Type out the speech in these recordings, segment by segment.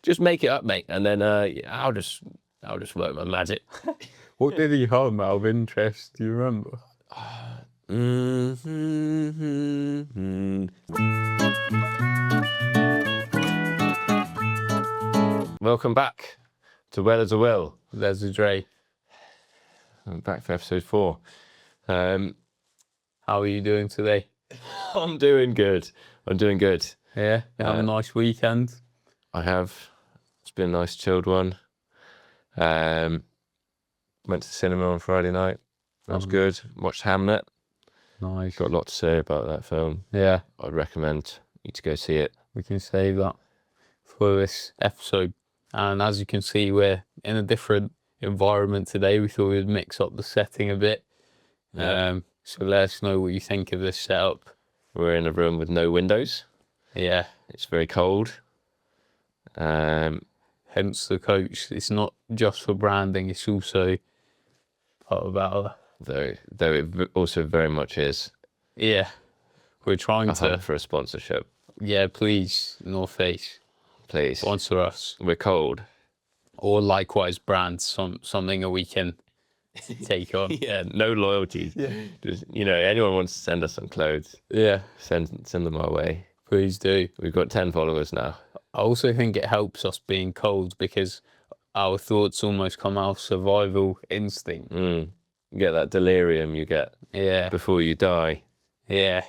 just make it up, mate, and then I'll just work my magic. What did he hum out of interest? Do you remember? Welcome back to Well as a Will. There's a Dre. I'm back for episode 4. How are you doing today? I'm doing good. Yeah, you have a nice weekend. I have. It's been a nice chilled one. Went to the cinema on Friday night. That was good. Watched Hamlet. Nice. Got a lot to say about that film. Yeah, I'd recommend you to go see it. we can save that for this episode. And as you can see, we're in a different environment today. We thought we'd mix up the setting a bit. Yeah. So let us know what you think of this setup. We're in a room with no windows. Yeah, It's very cold. hence the coach. It's not just for branding, it's also part of our... Though it also very much is Yeah, we're trying a to... hunt for a sponsorship. Yeah, please, North Face, Please. sponsor us. We're cold. Or likewise brand something that we can take on. Yeah, no loyalty. Yeah. Just, anyone wants to send us some clothes, Yeah, send them our way. please do. We've got 10 followers now. I also think it helps us being cold because our thoughts almost come out of survival instinct. You get that delirium you get Yeah, before you die. yeah.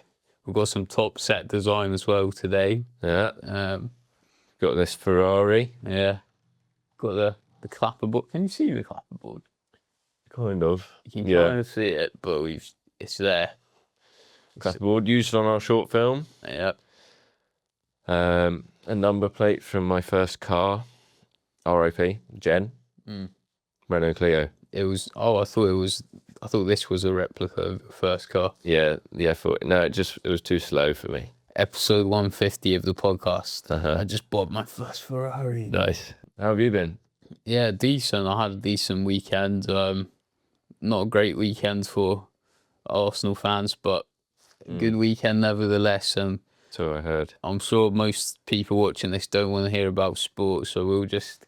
We've got some top set design as well today. Yeah. Um, Got this Ferrari. yeah. Got the clapperboard. Can you see the clapperboard? Kind of. You can Yeah. kind of see it, but it's there. Clapperboard used on our short film. Yeah. A number plate from my first car. R.I.P. Jen. Renault Clio. It was. Oh, I thought this was a replica of the first car. Yeah, the F40. No, it was too slow for me. Episode 150 of the podcast. Uh-huh. I just bought my first Ferrari. Nice. How have you been? Yeah, decent. I had a decent weekend. Not a great weekend for Arsenal fans, but a good weekend nevertheless. And So I heard. I'm sure most people watching this don't want to hear about sports, so we'll just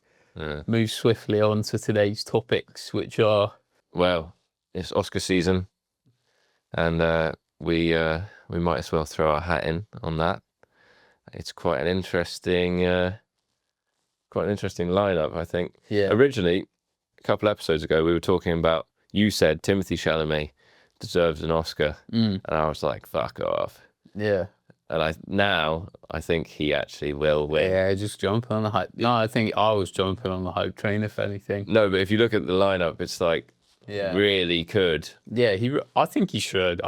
move swiftly on to today's topics, which are... Well, it's Oscar season, and we might as well throw our hat in on that. It's quite an interesting lineup, I think. Yeah. Originally, a couple episodes ago, we were talking about. You said Timothée Chalamet deserves an Oscar, and I was like, "Fuck off." Yeah. And I think he actually will win. Yeah, just jumping on the hype. No, I think I was jumping on the hype train, if anything. No, but if you look at the lineup, it's like really could. Yeah, I think he should.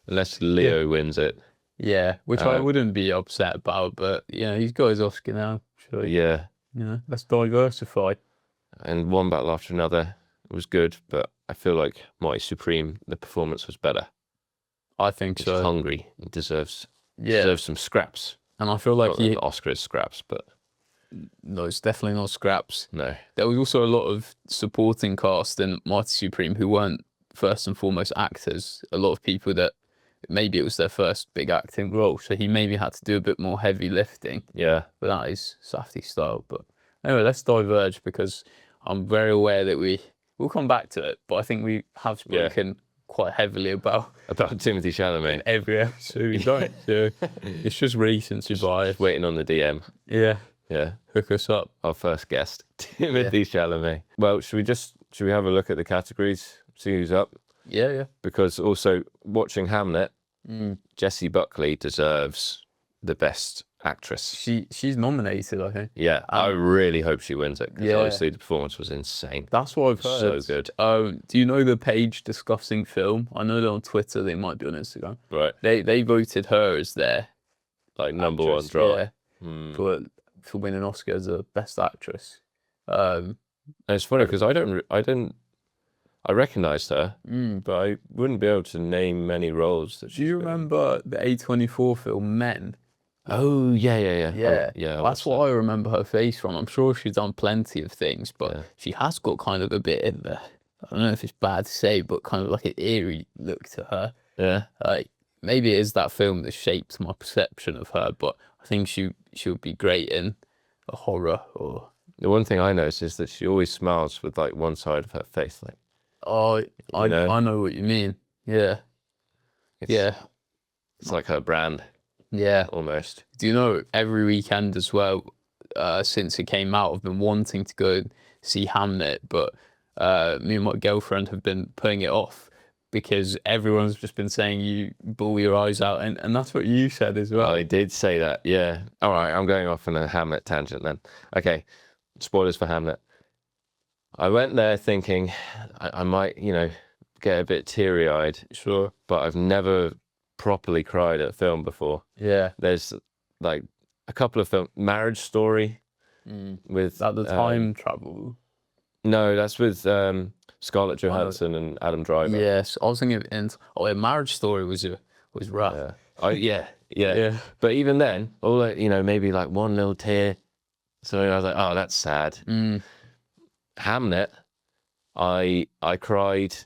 Unless Leo wins it. Yeah, which I wouldn't be upset about, but he's got his Oscar now. Sure. Yeah. Let's diversify. And one battle after another was good, but I feel like Mighty Supreme, the performance was better. I think He's so. hungry. He deserves some scraps. And I feel like Not that the Oscar is scraps, but no, it's definitely not scraps. no. There was also a lot of supporting cast in Mighty Supreme who weren't first and foremost actors. A lot of people that maybe it was their first big acting role, so he maybe had to do a bit more heavy lifting. Yeah. But that is Safdie style. But anyway, let's diverge because I'm very aware that we'll come back to it, but I think we have spoken quite heavily about Timothée Chalamet. every episode. Right? So it's just recency bias. Waiting on the DM. Yeah, Yeah. hook us up. Our first guest, Timothée Chalamet. Well, should we have a look at the categories, see who's up? Yeah. Because also watching Hamlet, Jessie Buckley deserves the best actress. She's nominated, I think. Yeah, I really hope she wins it because Yeah. honestly the performance was insane. That's what I've heard. So good. Do you know the page discussing film? I know they're on Twitter. They might be on Instagram. Right. They voted her as their Like number actress, one draw. for winning Oscar as a best actress. And it's funny because I recognised her, but I wouldn't be able to name many roles that Do you remember the A24 film Men? Oh yeah. Yeah, yeah. that's what I remember her face from. I'm sure she's done plenty of things, but Yeah. she has got kind of a bit in the, I don't know if it's bad to say, but kind of like an eerie look to her. Yeah. Like maybe it is that film that shaped my perception of her, but I think she would be great in a horror or. The one thing I noticed is that she always smiles with like one side of her face, like, Oh, you know, I know what you mean. Yeah, it's yeah, it's like her brand yeah. almost. Do you know every weekend as well? Since it came out, I've been wanting to go and see Hamnet, but me and my girlfriend have been putting it off because everyone's just been saying you bawl your eyes out, and that's what you said as well. I did say that, yeah. All right, I'm going off on a Hamlet tangent then. Okay, spoilers for Hamlet. I went there thinking I might, get a bit teary-eyed, Sure. but I've never properly cried at a film before. Yeah. There's like a couple of films, Marriage Story with At the time travel. no, that's with Scarlett Johansson and Adam Driver. Yes, I was thinking of Marriage Story was rough. Yeah. Yeah. But even then, all maybe like one little tear. So I was like, oh, that's sad. Hamnet, I cried,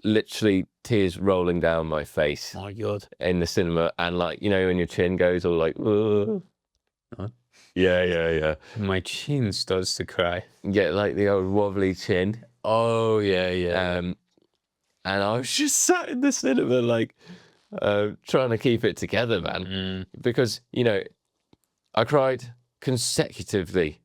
literally tears rolling down my face. My God. In the cinema, and like when your chin goes all like, ugh. Huh? Yeah. My chin starts to cry. Yeah, like the old wobbly chin. Oh yeah. And I was just sat in the cinema like trying to keep it together, man, because I cried consecutively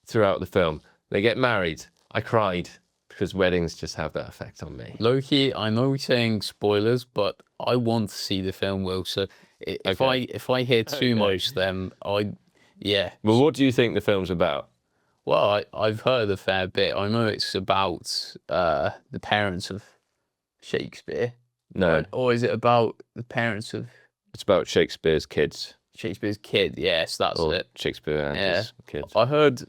throughout the film. They get married. I cried because weddings just have that effect on me. Low-key, I know we're saying spoilers, but I want to see the film, Will. So if I hear too much, then yeah. Well, what do you think the film's about? Well, I've heard a fair bit. I know it's about the parents of Shakespeare. No. Or is it about the parents of It's about Shakespeare's kids. Shakespeare's kid? Yes, that's Or it. Shakespeare and his kids. I heard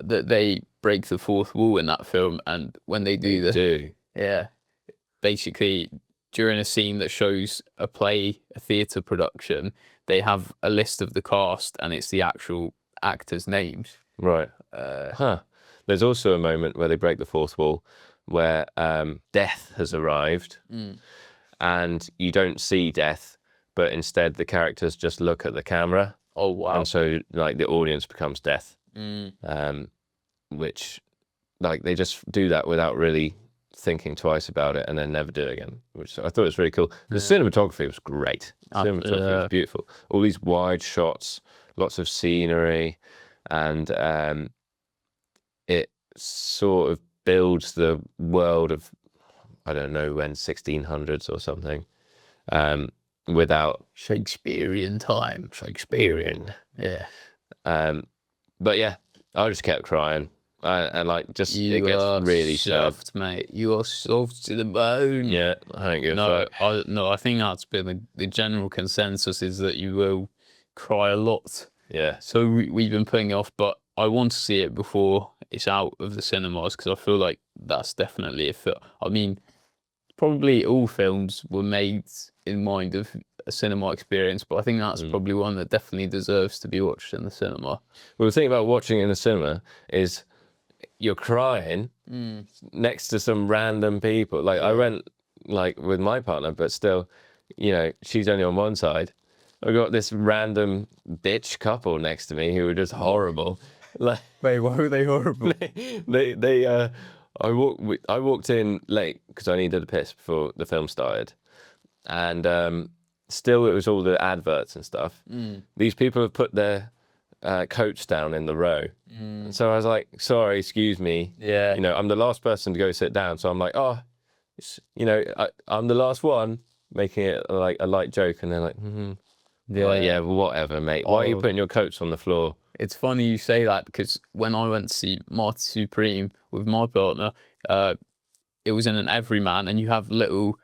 that they break the fourth wall in that film, and when they do basically during a scene that shows a play, a theatre production, they have a list of the cast, and it's the actual actors' names. Right. There's also a moment where they break the fourth wall, where death has arrived, and you don't see death, but instead the characters just look at the camera. Oh wow! And so like the audience becomes death, which like they just do that without really thinking twice about it, and then never do it again. Which I thought was really cool. The cinematography was great. Cinematography was beautiful. All these wide shots, lots of scenery, and it sort of builds the world of, I don't know when, 1600s or something, without Shakespearean time. Shakespearean. Yeah. But yeah, I just kept crying. And like, just You it gets are really sad. soft, mate. You are soft to the bone. Yeah, I don't give a fuck. I think that's been the general consensus is that you will cry a lot. Yeah. So we've been putting it off, but I want to see it before it's out of the cinemas because I feel like that's definitely a film. I mean, probably all films were made in mind of a cinema experience, but I think that's probably one that definitely deserves to be watched in the cinema. Well, the thing about watching it in the cinema is you're crying next to some random people. Like I went like with my partner, but still, she's only on one side. I got this random bitch couple next to me who were just horrible. Like, Wait, why were they horrible? I walked in late because I needed a piss before the film started, and still it was all the adverts and stuff. These people have put their coats down in the row, so I was like, "Sorry, excuse me." Yeah. I'm the last person to go sit down, so I'm like, "Oh, I'm the last one," making it like a light joke, and they're like, yeah, whatever, mate. Why are you putting your coats on the floor?" It's funny you say that because when I went to see Marty Supreme with my partner, it was in an everyman, and you have little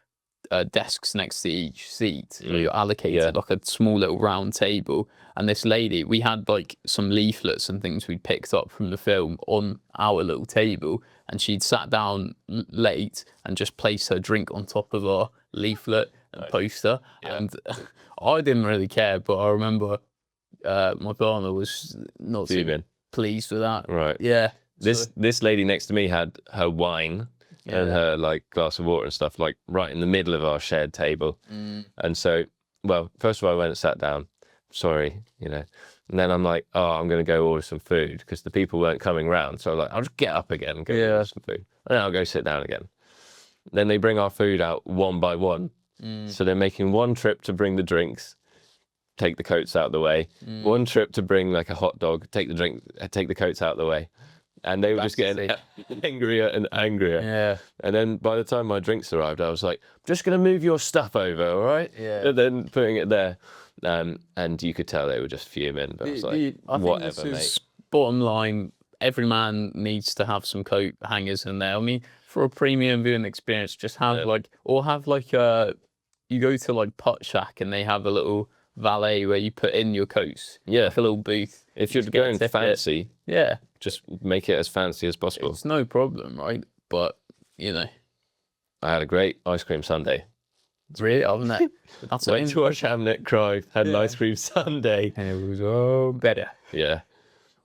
desks next to each seat. So you're allocated like a small little round table. And this lady, we had like some leaflets and things we picked up from the film on our little table, and she'd sat down late and just placed her drink on top of our leaflet and poster. And I didn't really care, but I remember my partner was not too pleased with that. Right. Yeah. This lady next to me had her wine and her like glass of water and stuff like right in the middle of our shared table. And so, well, first of all, I went and sat down. Sorry, And then I'm like, oh, I'm going to go order some food because the people weren't coming round. So I'm like, I'll just get up again and go order some food. And then I'll go sit down again. Then they bring our food out one by one. So they're making one trip to bring the drinks, take the coats out of the way. One trip to bring like a hot dog, take the coats out of the way. And they were just getting angrier and angrier. Yeah. And then by the time my drinks arrived, I was like, I'm just going to move your stuff over, all right? Yeah. And then putting it there. And you could tell they were just fuming. But I was like, whatever, mate. Bottom line, every man needs to have some coat hangers in there. I mean, for a premium viewing experience, just have you go to like Putt Shack and they have a little valet where you put in your coats. Yeah. Like a little booth. If you're going fancy, yeah, just make it as fancy as possible. It's no problem, right? But, you know. I had a great ice cream sundae. Really? Other than that, that's went to watch Hamnet cry, had an ice cream sundae. And it was all better. Yeah.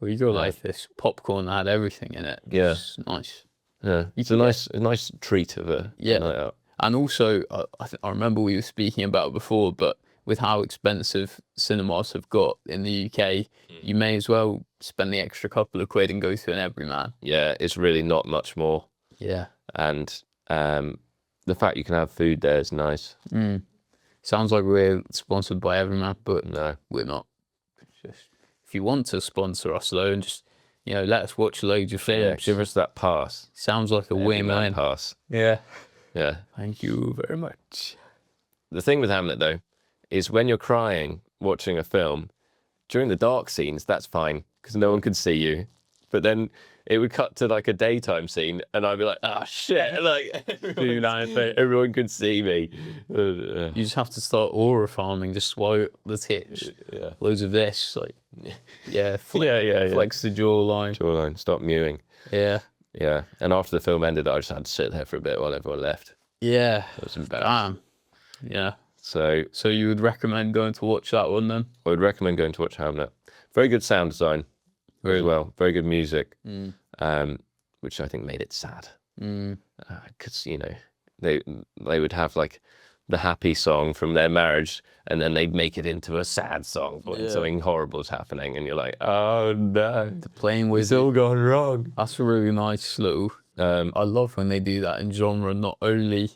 Well, you got like this popcorn that had everything in it. Yeah. It's nice. Yeah. It's a nice treat of a night out. And also, I remember we were speaking about it before, but with how expensive cinemas have got in the UK, you may as well spend the extra couple of quid and go to an Everyman. Yeah, it's really not much more. Yeah. And the fact you can have food there is nice. Sounds like we're sponsored by Everyman, but no, we're not. Just, if you want to sponsor us though, and just let us watch loads of films, give us that pass. Sounds like a win-win. Pass. Yeah. Yeah. Thank you very much. The thing with Hamlet though is when you're crying watching a film during the dark scenes, that's fine because no one can see you. But then it would cut to like a daytime scene, and I'd be like, "Oh shit!" Like everyone could see me. You just have to start aura farming, just swallow the tips. Yeah, loads of this, like flex the jawline. Stop mewing. Yeah. And after the film ended, I just had to sit there for a bit while everyone left. Yeah, it was embarrassing. Yeah. So you would recommend going to watch that one then? I would recommend going to watch Hamlet. Very good sound design. As well, very good music, which I think made it sad. Because they would have like the happy song from their marriage, and then they'd make it into a sad song when something horrible's happening, and you're like, oh no, the playing with it's all gone wrong. That's a really nice little. I love when they do that in genre, not only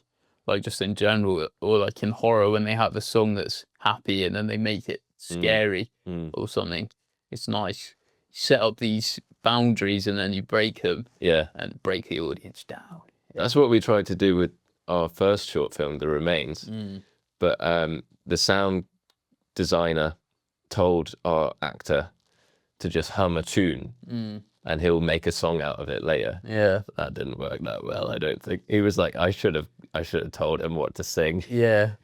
like just in general, or like in horror when they have a song that's happy and then they make it scary or something. It's nice. Set up these boundaries and then you break them and break the audience down. That's what we tried to do with our first short film, The Remains. But the sound designer told our actor to just hum a tune and he'll make a song out of it later. Yeah. That didn't work that well, I don't think. He was like, I should have told him what to sing. Yeah.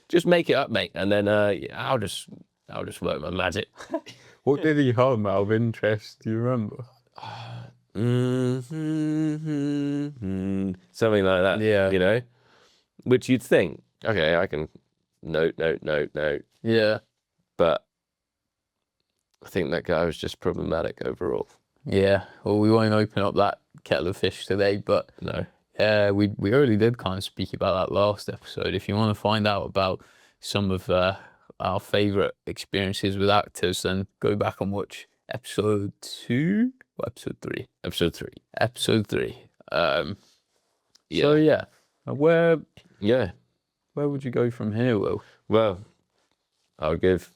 Just make it up, mate, and then I'll just work my magic. What did he hum out of interest? Do you remember? Something like that. Yeah. Which you'd think, okay, I can note. Yeah. But I think that guy was just problematic overall. Yeah. Well, we won't open up that kettle of fish today, but no. We already did kind of speak about that last episode. If you want to find out about some of our favourite experiences with actors, then go back and watch episode 2 or episode 3? Episode 3. Episode 3. So where would you go from here, Will? Well, I would give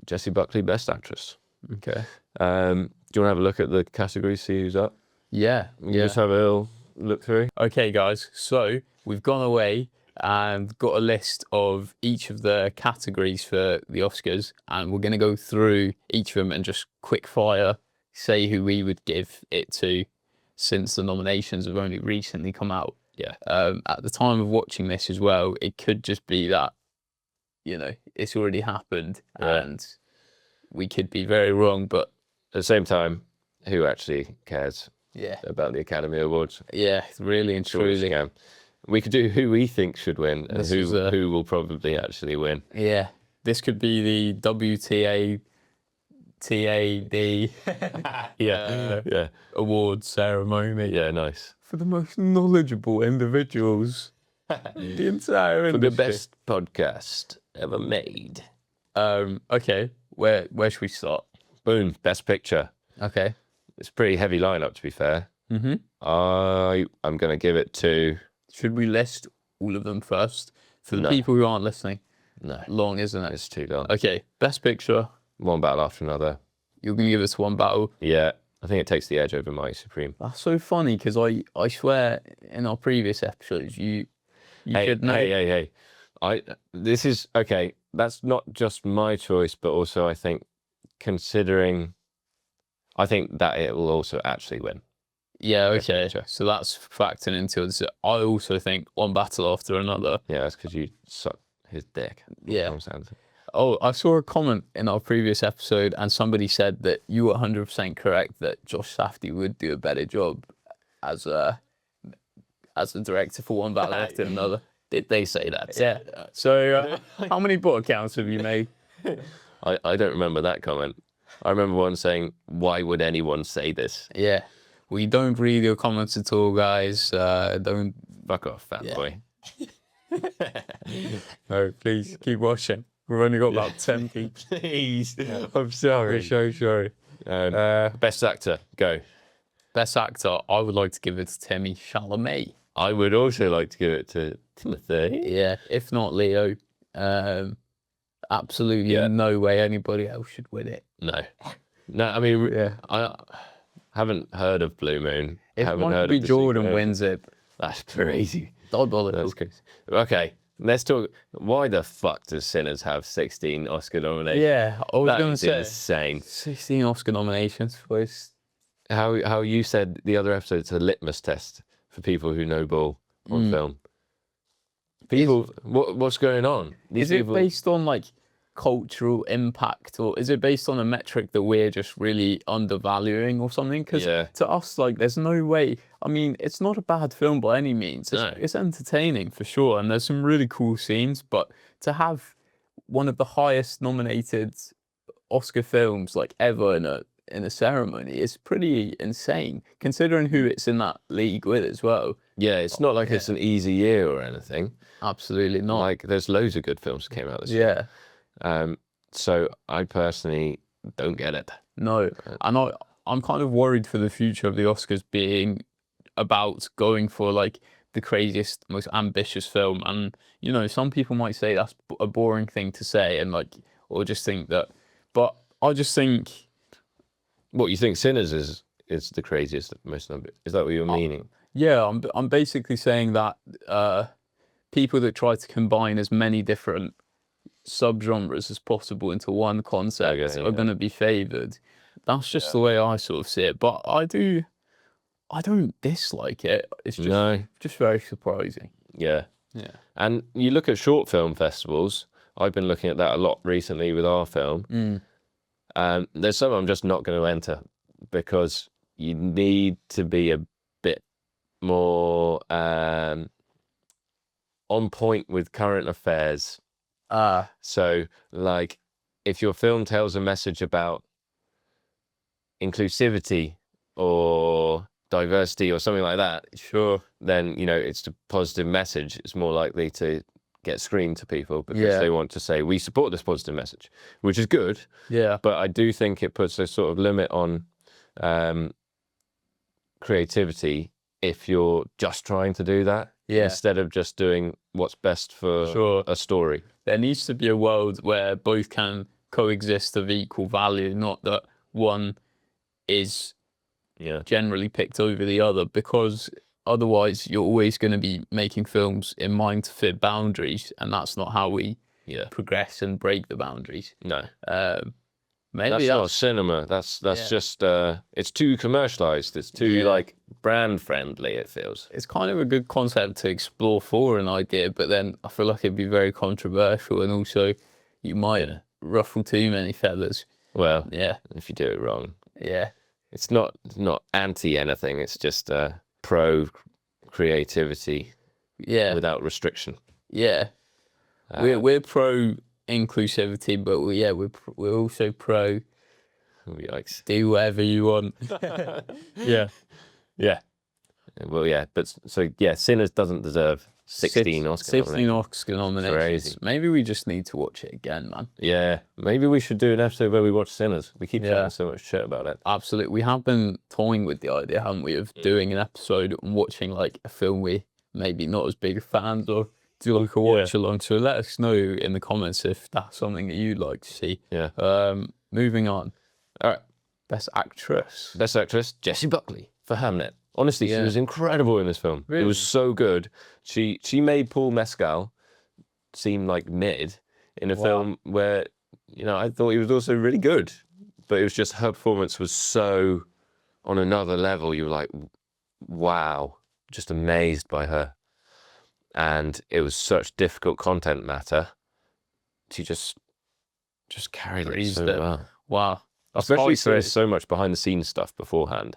Jessie Buckley Best Actress. Okay. Do you want to have a look at the categories, see who's up? Yeah. Just have a little look through. Okay, guys. So we've gone away and got a list of each of the categories for the Oscars, and we're going to go through each of them and just quick fire say who we would give it to, since the nominations have only recently come out. Yeah. At the time of watching this as well, it could just be that, it's already happened and we could be very wrong, but at the same time, who actually cares about the Academy Awards? Yeah, really and truly. We could do who we think should win and who will probably actually win. Yeah. This could be the WTA TAD award ceremony. Yeah, nice. For the most knowledgeable individuals in the entire industry. For the best podcast ever made. Okay, where should we start? Boom, Best Picture. Okay. It's a pretty heavy lineup, to be fair. Mm-hmm. I'm going to give it to... Should we list all of them first? For the No. people who aren't listening. No. Long, isn't it? It's too long. Okay, Best Picture. One battle after another. You're going to give us one battle. Yeah, I think it takes the edge over Mighty Supreme. That's so funny because I swear in our previous episodes you should know. Hey. This is okay. That's not just my choice, but also I think considering, I think that it will also actually win. Yeah, okay. So that's factoring into it. So I also think one battle after another. Yeah, that's because you suck his dick. Yeah. Oh, I saw a comment in our previous episode and somebody said that you were 100% correct that Josh Safdie would do a better job as a director for one battle after another. Did they say that? Yeah. So how many book accounts have you made? I don't remember that comment. I remember one saying, "Why would anyone say this?" Yeah. We don't read your comments at all, guys. Don't Fuck off, fat boy. No, please keep watching. We've only got about 10 people. Please. I'm sorry. So sorry. Best actor, go. Best actor, I would like to give it to Timothée Chalamet. I would also like to give it to Timothy. Yeah, if not Leo. Absolutely no way anybody else should win it. No, I mean, I haven't heard of Blue Moon. If haven't Michael B. Jordan wins it, that's crazy. Diabolical. That's crazy. Okay, let's talk. Why the fuck does Sinners have 16 Oscar nominations? Yeah, I was going to say insane. 16 Oscar nominations for his... How you said the other episode, it's a litmus test for people who know ball on film. People, what's going on? Is it based on like cultural impact, or is it based on a metric that we're just really undervaluing or something? Because to us, like, there's no way. I mean, it's not a bad film by any means. It's entertaining for sure, and there's some really cool scenes. But to have one of the highest nominated Oscar films like ever in a ceremony is pretty insane, considering who it's in that league with as well. Yeah, it's not like it's an easy year or anything. Absolutely not. Like, there's loads of good films that came out this year. So I personally don't get it. No, and I'm kind of worried for the future of the Oscars being about going for like the craziest, most ambitious film. And, you know, some people might say that's a boring thing to say and like, or just think that, but I just think... What, you think Sinners is the craziest, most ambitious? Is that what you're meaning? Yeah, I'm basically saying that people that try to combine as many different subgenres as possible into one concept are going to be favoured. That's just the way I sort of see it. But I don't dislike it. It's just very surprising. Yeah. And you look at short film festivals. I've been looking at that a lot recently with our film. There's some I'm just not going to enter because you need to be a bit more on point with current affairs. So, like, if your film tells a message about inclusivity or diversity or something like that, then, you know, it's a positive message. It's more likely to get screened to people because they want to say, we support this positive message, which is good. Yeah. But I do think it puts a sort of limit on creativity if you're just trying to do that instead of just doing what's best for a story. There needs to be a world where both can coexist of equal value, not that one is generally picked over the other, because otherwise you're always going to be making films in mind to fit boundaries, and that's not how we progress and break the boundaries. No. Maybe that's not cinema. That's just it's too commercialized. It's too like brand friendly, it feels. It's kind of a good concept to explore for an idea, but then I feel like it'd be very controversial, and also you might ruffle too many feathers. Well, if you do it wrong. Yeah. It's not anti anything. It's just pro creativity. Yeah. Without restriction. Yeah. We're pro inclusivity, but we're also pro. Yikes! Do whatever you want. Yeah. Well, but Sinners doesn't deserve 16 Oscar 16 Oscar nominations. Crazy. Maybe we just need to watch it again, man. Yeah, maybe we should do an episode where we watch Sinners. We keep chatting so much shit about it. Absolutely. We have been toying with the idea, haven't we, of doing an episode and watching like a film we maybe not as big fans or do like a watch along. So let us know in the comments if that's something that you'd like to see. Yeah. Moving on. All right. Best actress. Best actress, Jessie Buckley for Hamnet. Honestly, she was incredible in this film. Really? It was so good. She made Paul Mescal seem like mid in a film where, you know, I thought he was also really good. But it was just her performance was so on another level. You were like, wow, just amazed by her. And it was such difficult content matter. She just carried it so well. Wow. Especially so there's so much behind the scenes stuff beforehand.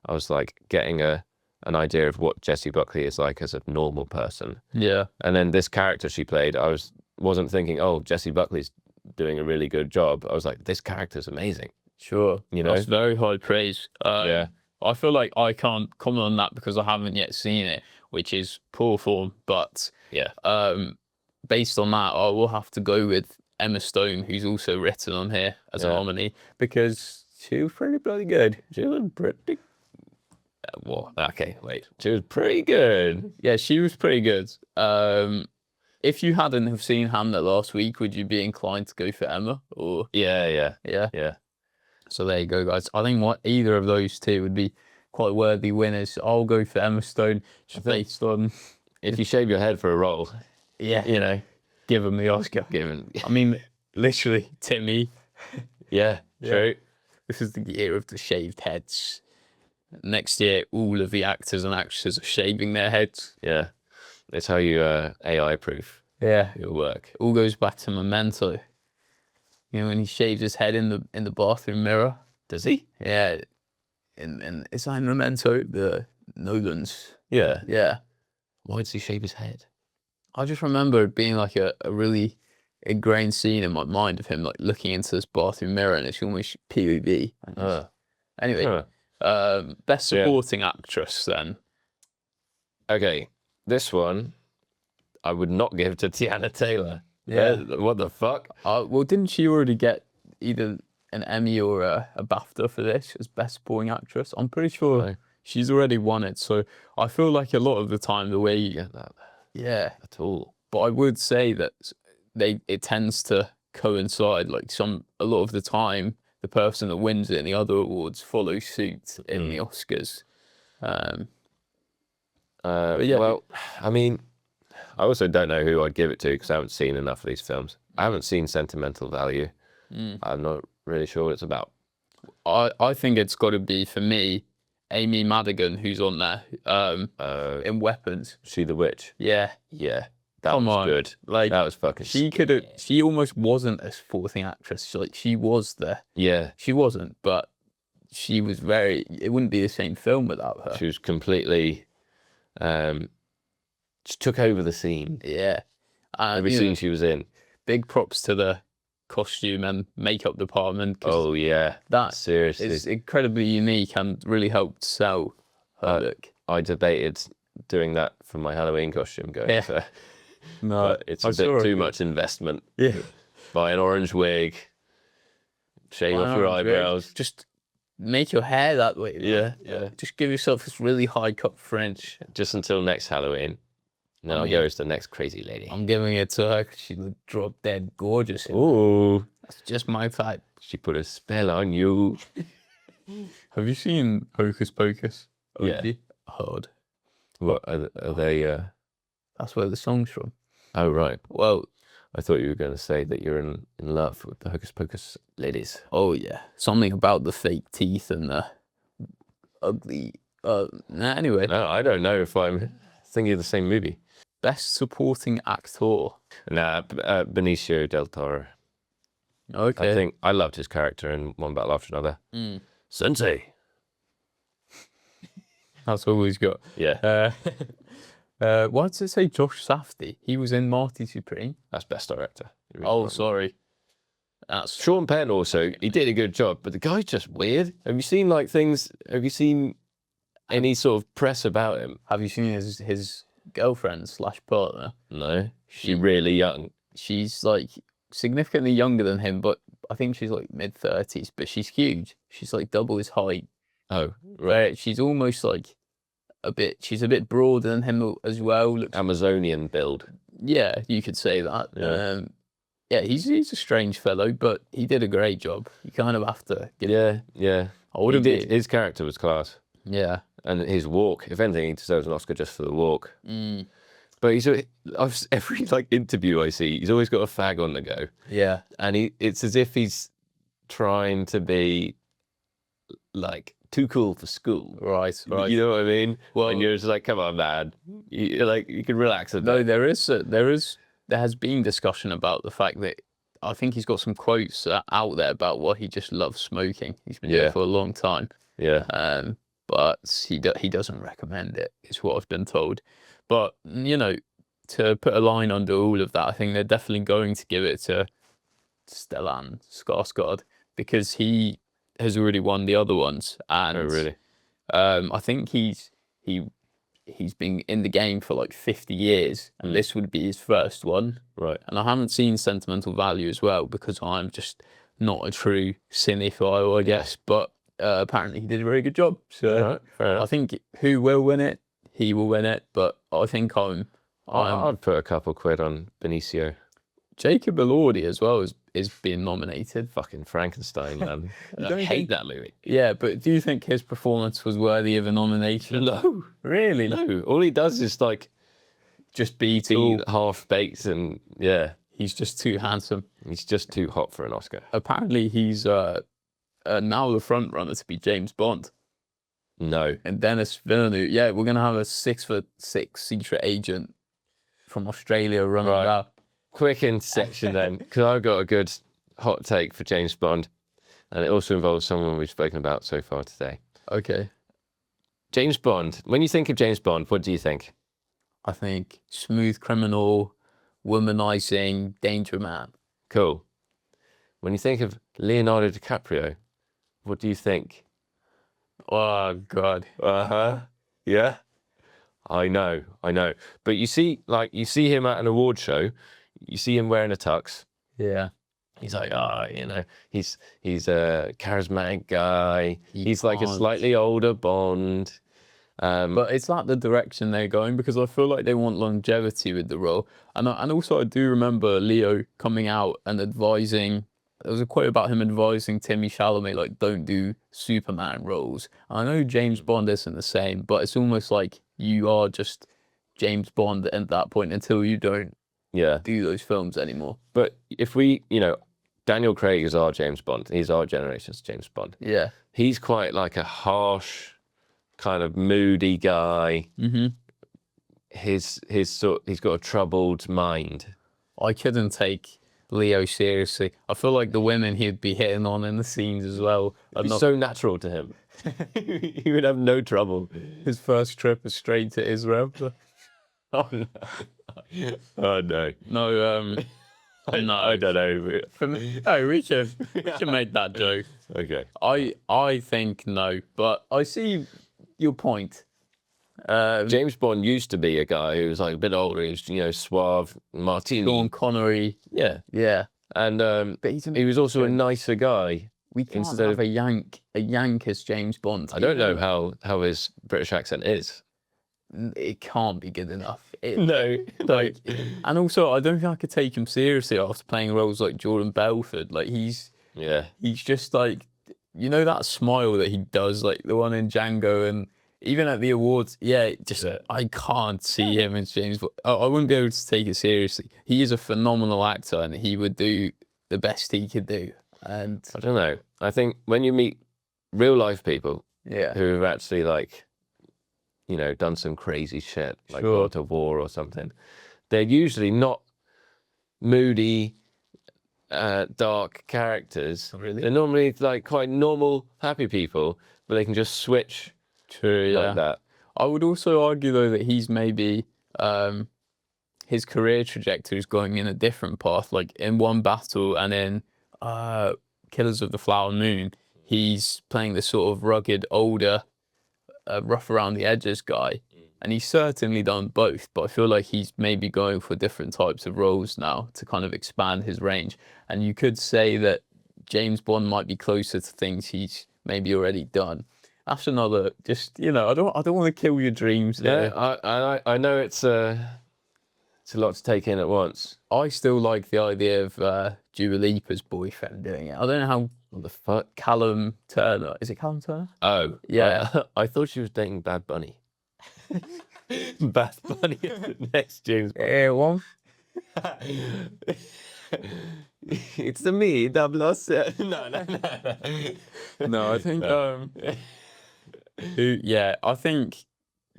I was like getting an idea of what Jessie Buckley is like as a normal person. Yeah. And then this character she played, I wasn't thinking, oh, Jessie Buckley's doing a really good job. I was like, this character's amazing. Sure. You know? That's very high praise. Yeah. I feel like I can't comment on that because I haven't yet seen it, which is poor form. But yeah, based on that, I will have to go with Emma Stone, who's also written on here as a nominee, because she was pretty bloody good. She was pretty. Well, okay, wait. She was pretty good. Yeah, she was pretty good. If you hadn't have seen Hamlet last week, would you be inclined to go for Emma? Or Yeah. So there you go, guys. I think either of those two would be quite worthy winners. I'll go for Emma Stone, just based on if you shave your head for a role. Yeah, you know, give him the Oscar. I mean, literally, Timmy. Yeah, true. This is the year of the shaved heads. Next year, all of the actors and actresses are shaving their heads. Yeah, it's how you AI proof. Your work. All goes back to Memento. You know, when he shaves his head in the bathroom mirror. Does he? Yeah. And it's like Memento, the Nolans. Yeah. Yeah. Why does he shave his head? I just remember it being like a really ingrained scene in my mind of him like looking into this bathroom mirror, and it's almost POV. Anyway, best supporting actress then. Okay, this one I would not give to Tiana Taylor. Yeah. What the fuck? Well, didn't she already get either an Emmy or a BAFTA for this as best supporting actress? I'm pretty sure she's already won it. So I feel like a lot of the time the way you get that. Yeah. At all. But I would say that it tends to coincide. Like a lot of the time, the person that wins it in the other awards follows suit in the Oscars. Well, I mean, I also don't know who I'd give it to because I haven't seen enough of these films. I haven't seen Sentimental Value. I'm not really sure what it's about. I think it's got to be, for me, Amy Madigan, who's on there in Weapons. She the Witch? Yeah. Yeah. That was good. Like, that was fucking she almost wasn't a supporting actress. She was there. Yeah. She wasn't, but she was it wouldn't be the same film without her. She was completely, just took over the scene. Yeah. Every scene she was in. Big props to the costume and makeup department. Oh yeah. That seriously is incredibly unique and really helped sell her look. I debated doing that for my Halloween costume going for. No, but it's a bit too much investment. Yeah. Buy an orange wig, shave off your eyebrows. Just make your hair that way. Yeah. Just give yourself this really high cut fringe. Just until next Halloween. And then I'll go as the next crazy lady. I'm giving it to her because she looked drop dead gorgeous. Ooh. That's just my type. She put a spell on you. Have you seen Hocus Pocus? Yeah. Hard. What are they? That's where the song's from. Oh, right. Well, I thought you were going to say that you're in love with the Hocus Pocus ladies. Oh, yeah. Something about the fake teeth and the ugly... anyway. No, I don't know if I'm thinking of the same movie. Best supporting actor. Nah, Benicio del Toro. Okay. I think I loved his character in One Battle After Another. Sensei. That's all he's got. Yeah. Why does it say Josh Safdie? He was in Marty Supreme. That's best director. Sorry. That's Sean Penn also. He did a good job, but the guy's just weird. Have you seen any sort of press about him? Have you seen his girlfriend slash partner. No, she's really young. She's like significantly younger than him, but I think she's like mid-30s. But she's huge. She's like double his height. Oh, right. She's almost like she's a bit broader than him as well. Looks, Amazonian build. yeah, you could say that. Yeah. Yeah, he's a strange fellow, but he did a great job. You kind of have to give Yeah. I wouldn't be. His character was class. Yeah. And his walk, if anything, he deserves an Oscar just for the walk. Mm. But every like interview I see, he's always got a fag on the go. Yeah. And it's as if he's trying to be like too cool for school. Right. You know what I mean? Well, and you're just like, come on, man. You can relax a bit. No, there has been discussion about the fact that I think he's got some quotes out there about what he just loves smoking. He's been doing it for a long time. Yeah. But he doesn't recommend it, is what I've been told. But, you know, to put a line under all of that, I think they're definitely going to give it to Stellan Skarsgård because he has already won the other ones. And, oh, really? I think he's been in the game for like 50 years, and this would be his first one. Right. And I haven't seen Sentimental Value as well because I'm just not a true cinephile, I guess. But apparently he did a very good job. So fair enough. I think who will win it, he will win it. But I think I'd put a couple quid on Benicio. Jacob Elordi as well is being nominated. Fucking Frankenstein, man. I hate that movie. Yeah, but do you think his performance was worthy of a nomination? No. Really? No. All he does is like just be half baked and yeah. He's just too handsome. He's just too hot for an Oscar. Apparently he's now the front runner to be James Bond. No. And Dennis Villeneuve. Yeah, we're gonna have a 6'6" secret agent from Australia running that. Quick intersection then, because I've got a good hot take for James Bond, and it also involves someone we've spoken about so far today. Okay. James Bond. When you think of James Bond, what do you think? I think smooth criminal, womanizing, danger man. Cool. When you think of Leonardo DiCaprio, what do you think? Oh, God. Yeah. I know. But you see him at an award show, you see him wearing a tux. Yeah. He's like, he's a charismatic guy. He's like a slightly older Bond. But it's like the direction they're going because I feel like they want longevity with the role. And also I do remember Leo coming out and advising, there was a quote about him advising Timmy Chalamet, like, don't do Superman roles. I know James Bond isn't the same, but it's almost like you are just James Bond at that point until you don't do those films anymore. But if we, Daniel Craig is our James Bond. He's our generation's James Bond. Yeah. He's quite like a harsh, kind of moody guy. Mm-hmm. He's got a troubled mind. I couldn't take Leo seriously. I feel like the women he'd be hitting on in the scenes as well. It'd be so natural to him. He would have no trouble. His first trip is straight to Israel. Oh no. Oh no. No, no. I don't know. We can make that joke. Okay. I think no, but I see your point. James Bond used to be a guy who was like a bit older. He was, suave, martini. Sean Connery. Yeah. And but he was also a nicer guy. We can't have a Yank as James Bond. I don't know how his British accent is. It can't be good enough. No. And also, I don't think I could take him seriously after playing roles like Jordan Belfort. Like he's just like, that smile that he does, like the one in Django, and even at the awards. I can't see him as James Bond. I wouldn't be able to take it seriously. He is a phenomenal actor, and he would do the best he could do. And I don't know. I think when you meet real life people, who have actually done some crazy shit, like gone to war or something, they're usually not moody, dark characters. Oh, really? They're normally like quite normal, happy people, but they can just switch like that. I would also argue though that he's maybe his career trajectory is going in a different path. Like in One Battle and in Killers of the Flower Moon, he's playing this sort of rugged, older, rough around the edges guy. And he's certainly done both, but I feel like he's maybe going for different types of roles now to kind of expand his range. And you could say that James Bond might be closer to things he's maybe already done. That's another, just, I don't want to kill your dreams there. I know it's a lot to take in at once. I still like the idea of Dua Lipa's boyfriend doing it. I don't know how. What the fuck? Callum Turner. Is it Callum Turner? Oh, yeah. I thought she was dating Bad Bunny. Bad Bunny is the next James Bond. One. It's the me, 007. No. No, I think. I think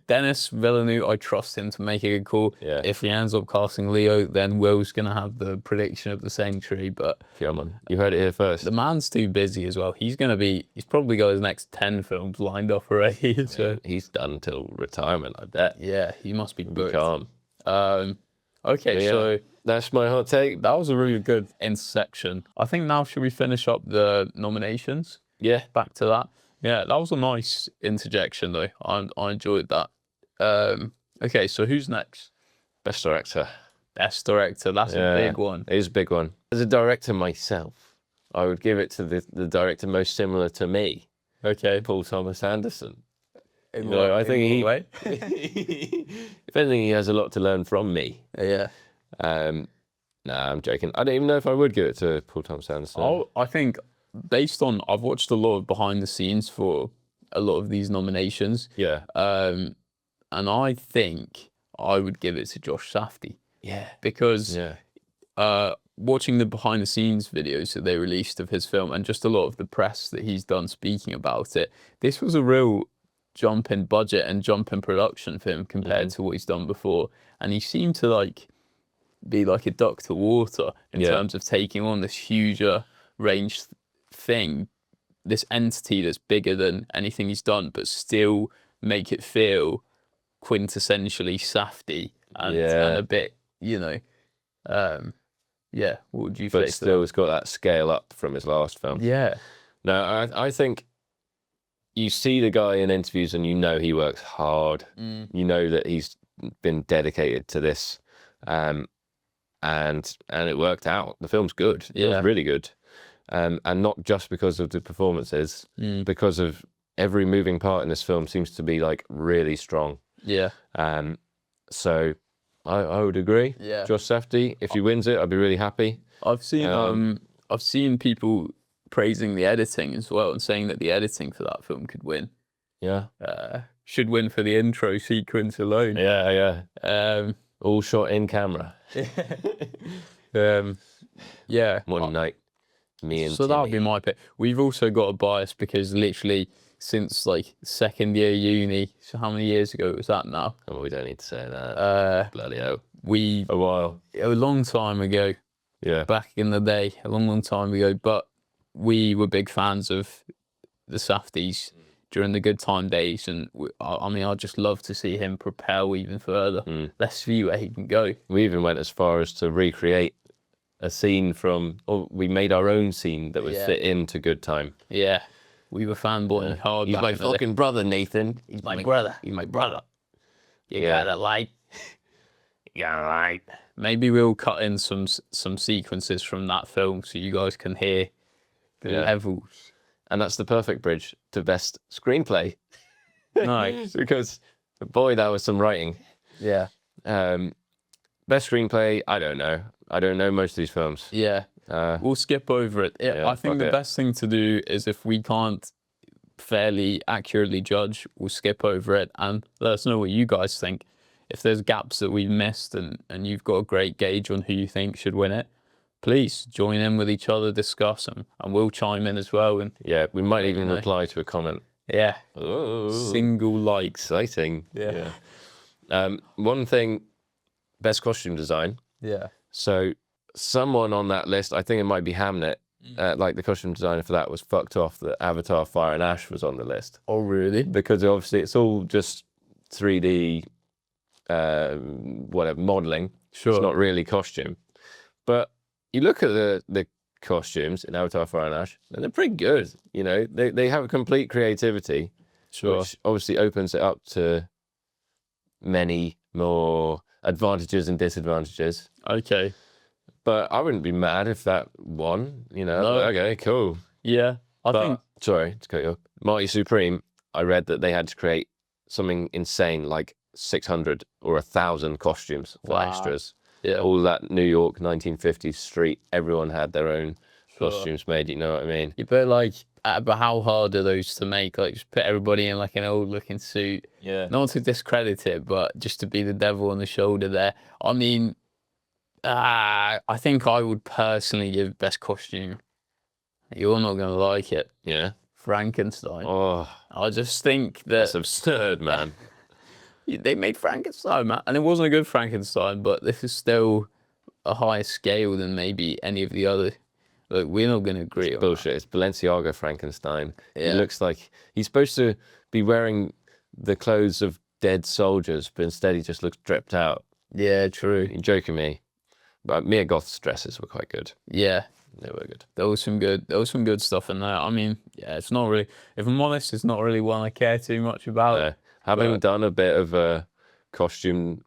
Dennis Villeneuve, I trust him to make a good call. Yeah. If he ends up casting Leo, then Will's going to have the prediction of the Century. But come on, you heard it here first. The man's too busy as well. He's probably got his next 10 films lined up already. So. He's done till retirement, I bet. Yeah, he must be booked. Calm. Okay, so that's my hot take. That was a really good intersection. I think now should we finish up the nominations? Yeah. Back to that. Yeah, that was a nice interjection though. I enjoyed that. Okay, so who's next? Best director. Best director. That's a big one. It is a big one. As a director myself, I would give it to the director most similar to me. Okay. Paul Thomas Anderson. I think if anything, he has a lot to learn from me. Yeah. Nah, I'm joking. I don't even know if I would give it to Paul Thomas Anderson. I think I've watched a lot of behind the scenes for a lot of these nominations. Yeah. And I think I would give it to Josh Safdie. Yeah. Because watching the behind the scenes videos that they released of his film and just a lot of the press that he's done speaking about it, this was a real jump in budget and jump in production for him compared to what he's done before. And he seemed to be like a duck to water in terms of taking on this huger range thing, this entity that's bigger than anything he's done, but still make it feel quintessentially Safdie and a bit, what would you say? But still, it's got that scale up from his last film. Yeah. No, I think you see the guy in interviews and you know he works hard. You know that he's been dedicated to this, and it worked out. The film's good. It was really good, and not just because of the performances, because of every moving part in this film seems to be really strong. Yeah. So I would agree. Yeah. Josh Safdie, if he wins it, I'd be really happy. I've seen people praising the editing as well and saying that the editing for that film could win. Yeah. Should win for the intro sequence alone. Yeah. All shot in camera. Yeah. One night, me and So that would be my pick. We've also got a bias because literally since second year uni, so how many years ago was that now? Oh, we don't need to say that. Bloody hell. A while. A long time ago. Yeah. Back in the day, a long time ago. But we were big fans of the Safdies during the good time days, and I'd just love to see him propel even further. Let's see where he can go. We even went as far as to recreate a scene we made our own scene that would fit into Good Time. Yeah, we were fanboying hard. He's my fucking brother, Nathan. He's my brother. He's my brother. You gotta like. You gotta like. Maybe we'll cut in some sequences from that film so you guys can hear the levels. And that's the perfect bridge to best screenplay. Nice. Because, boy, that was some writing. Yeah. Best screenplay, I don't know. I don't know most of these films. Yeah. We'll skip over it. I think the best thing to do is if we can't fairly accurately judge, we'll skip over it and let us know what you guys think. If there's gaps that we've missed and you've got a great gauge on who you think should win it, please join in with each other, discuss, and we'll chime in as well. And we might even reply to a comment. Yeah. Oh, single like. Exciting. Yeah. One thing, best costume design. Yeah. So someone on that list, I think it might be Hamnet, the costume designer for that was fucked off that Avatar Fire and Ash was on the list. Oh, really? Because obviously it's all just 3D modeling. Sure. It's not really costume. But you look at the costumes in Avatar Fire and Ash, and they're pretty good. They have a complete creativity, Sure. which obviously opens it up to many more advantages and disadvantages. Okay. But I wouldn't be mad if that won. You know, No. okay, cool. Yeah, I think. Sorry to cut you off. Marty Supreme, I read that they had to create something insane like 600 or 1,000 costumes for extras. Yeah. All that New York 1950s street, everyone had their own costumes made. You know what I mean? Yeah, but like, but how hard are those to make? Like, just put everybody in like an old-looking suit. Yeah. Not to discredit it, but just to be the devil on the shoulder there. I mean, I think I would personally give best costume. You're not gonna like it. Yeah. Frankenstein. Oh, I just think that's that absurd, man. they made Frankenstein, man, and it wasn't a good Frankenstein, but this is still a higher scale than maybe any of the other. Look, we're not gonna agree on Bullshit. It's Balenciaga Frankenstein. Yeah. He looks like he's supposed to be wearing the clothes of dead soldiers, but instead he just looks dripped out. that. Yeah, true. You're joking me. But Mia Goth's dresses were quite good. Yeah, They were good. there was some good stuff in there. I mean, yeah, it's not really. If I'm honest, it's not really one I care too much about. Having done a bit of a costume,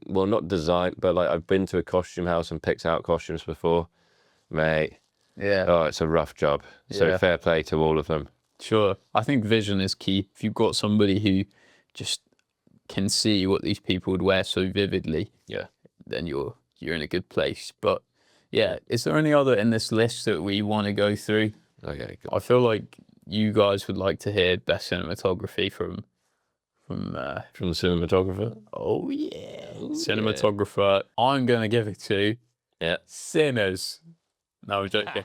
well, not design, but like I've been to a costume house and picked out costumes before, mate. Yeah. Oh, it's a rough job. So fair play to all of them. Sure. I think vision is key. If you've got somebody who just can see what these people would wear so vividly, then you're in a good place. But yeah, is there any other in this list that we want to go through? Okay, good. I feel like you guys would like to hear best cinematography from the cinematographer. Oh yeah, cinematographer. I'm gonna give it to Sinners. No, I'm joking.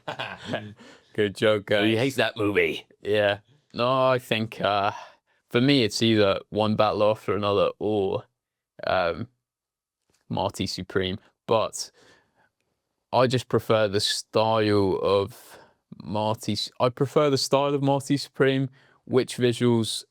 Good joke, guys. He hates that movie. Yeah. No, I think for me it's either One Battle After Another or Marty Supreme. But I just prefer the style of Marty. I prefer the style of Marty Supreme. Which visuals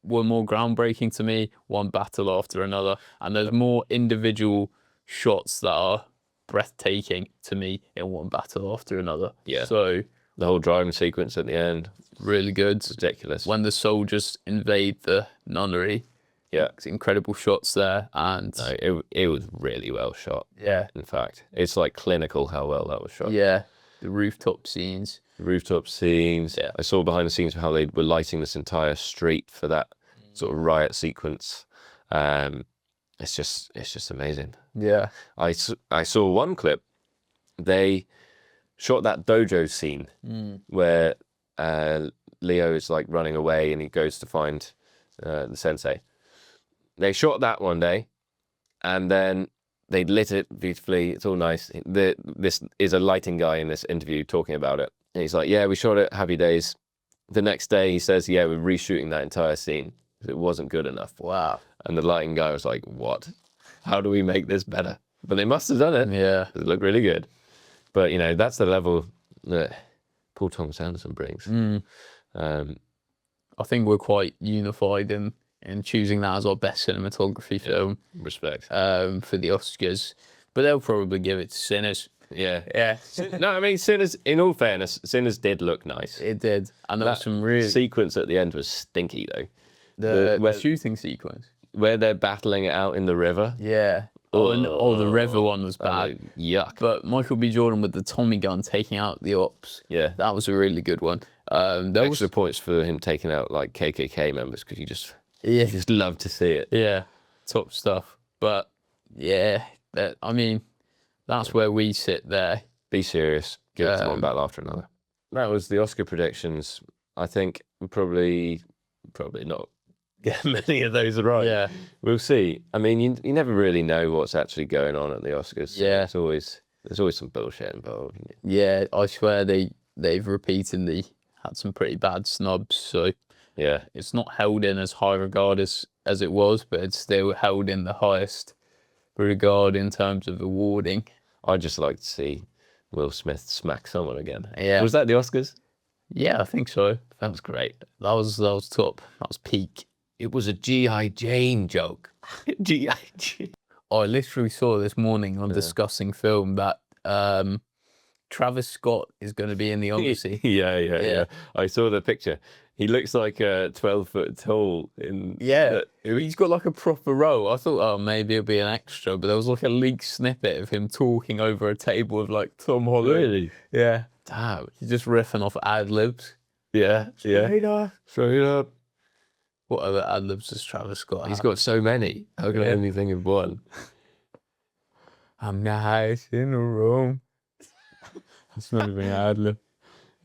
were more groundbreaking to me? One Battle After Another, and there's more individual shots that are breathtaking to me in One Battle After Another. Yeah. So the whole driving sequence at the end, really good. Ridiculous. When the soldiers invade the nunnery. Yeah. Incredible shots there, and no, it was really well shot. Yeah. In fact, it's like clinical how well that was shot. Yeah. The rooftop scenes. Rooftop scenes. Yeah. I saw behind the scenes how they were lighting this entire street for that sort of riot sequence. It's just amazing. Yeah. I saw one clip. They shot that dojo scene where Leo is like running away and he goes to find the sensei. They shot that one day, and then they lit it beautifully. It's all nice. This is a lighting guy in this interview talking about it. And he's like, yeah, we shot it, happy days. The next day he says, yeah, we're reshooting that entire scene because it wasn't good enough. Wow. And the lighting guy was like, what? How do we make this better? But they must have done it. Yeah. It looked really good. But, you know, that's the level that Paul Thomas Anderson brings. I think we're quite unified in choosing that as our best cinematography film. Respect. For the Oscars. But they'll probably give it to Sinners. Yeah. Yeah. No, I mean, Sinners, in all fairness, Sinners did look nice. It did. And there was some really... sequence at the end was stinky, though. The shooting sequence. Where they're battling it out in the river. Yeah. The river one was bad. Yuck. But Michael B. Jordan with the Tommy gun taking out the ops. Yeah. That was a really good one. There Extra points for him taking out, like, KKK members, because you just love to see it. Yeah. Top stuff. But, yeah, that's where we sit there. Be serious. Give it to One Battle After Another. That was the Oscar predictions. I think probably not get many of those right. Yeah. We'll see. I mean, you never really know what's actually going on at the Oscars. Yeah. There's always some bullshit involved. Yeah, I swear they've repeatedly had some pretty bad snubs. So yeah, it's not held in as high regard as it was, but it's still held in the highest regard in terms of awarding. I'd just like to see Will Smith smack someone again. Yeah. Was that the Oscars? Yeah, I think so. That was great. That was top. That was peak. It was a G.I. Jane joke. G.I. Jane. I literally saw this morning on Discussing Film that Travis Scott is going to be in the Odyssey. Yeah. I saw the picture. He looks like 12 foot tall. He's got like a proper role. I thought, oh, maybe it'll be an extra, but there was like a leaked snippet of him talking over a table with like Tom Holland. Really? Yeah. Damn. He's just riffing off ad libs. Yeah. Straight up. Straight up. What other ad libs does Travis Scott He's have? got so many. How can I only think of one? I'm the highest in the room. That's not even an ad lib.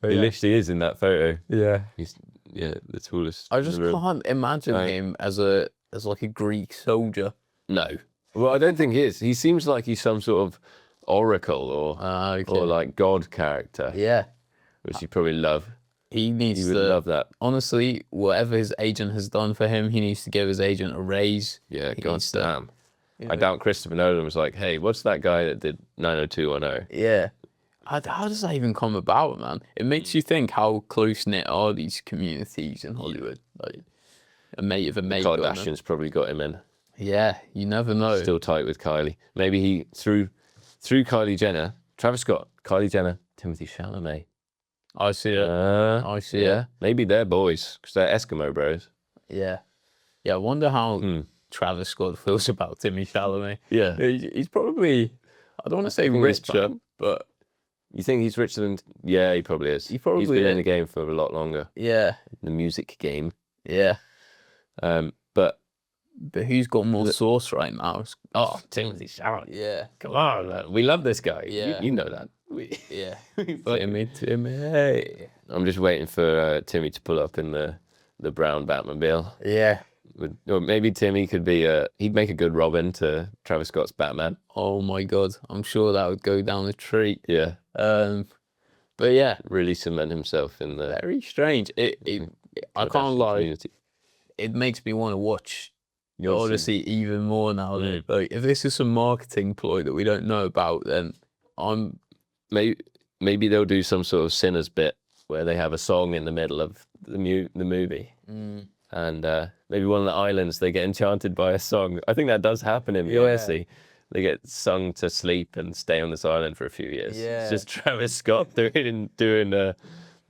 He literally is in that photo. Yeah. He's the tallest. I just can't imagine him as like a Greek soldier. No. Well, I don't think he is. He seems like he's some sort of oracle or like god character. Yeah. Which you probably love. He needs would love that. Honestly, whatever his agent has done for him, he needs to give his agent a raise. Yeah, goddamn. I doubt Christopher Nolan was like, hey, what's that guy that did 90210? Yeah. How does that even come about, man? It makes you think how close-knit are these communities in Hollywood. Like, a mate of a mate. Kardashians probably got him in. Yeah, you never know. Still tight with Kylie. Maybe he, through Kylie Jenner, Travis Scott, Kylie Jenner, Timothy Chalamet. I see it. I see it. Maybe they're boys, because they're Eskimo bros. Yeah. Yeah, I wonder how Travis Scott feels about Timmy Chalamet. Yeah. He's probably, I don't want to say richer, but... You think he's richer than... Yeah, he probably is. He's been in the game for a lot longer. Yeah. The music game. Yeah. But who's got more sauce right now? Oh, Timothy Chalamet. Yeah. Come on, man. We love this guy. Yeah. You know that. Yeah. Timmy. I'm just waiting for Timmy to pull up in the brown Batmobile. Yeah. Or maybe Timmy could be he'd make a good Robin to Travis Scott's Batman. Oh my God. I'm sure that would go down a treat. Yeah. But yeah. Really cement himself in the... Very strange. I can't lie. Community. It makes me want to watch Odyssey even more now. Like, if this is some marketing ploy that we don't know about, then I'm... Maybe they'll do some sort of Sinners bit where they have a song in the middle of the movie. And maybe one of the islands, they get enchanted by a song. I think that does happen in the Odyssey. They get sung to sleep and stay on this island for a few years. Yeah. It's just Travis Scott doing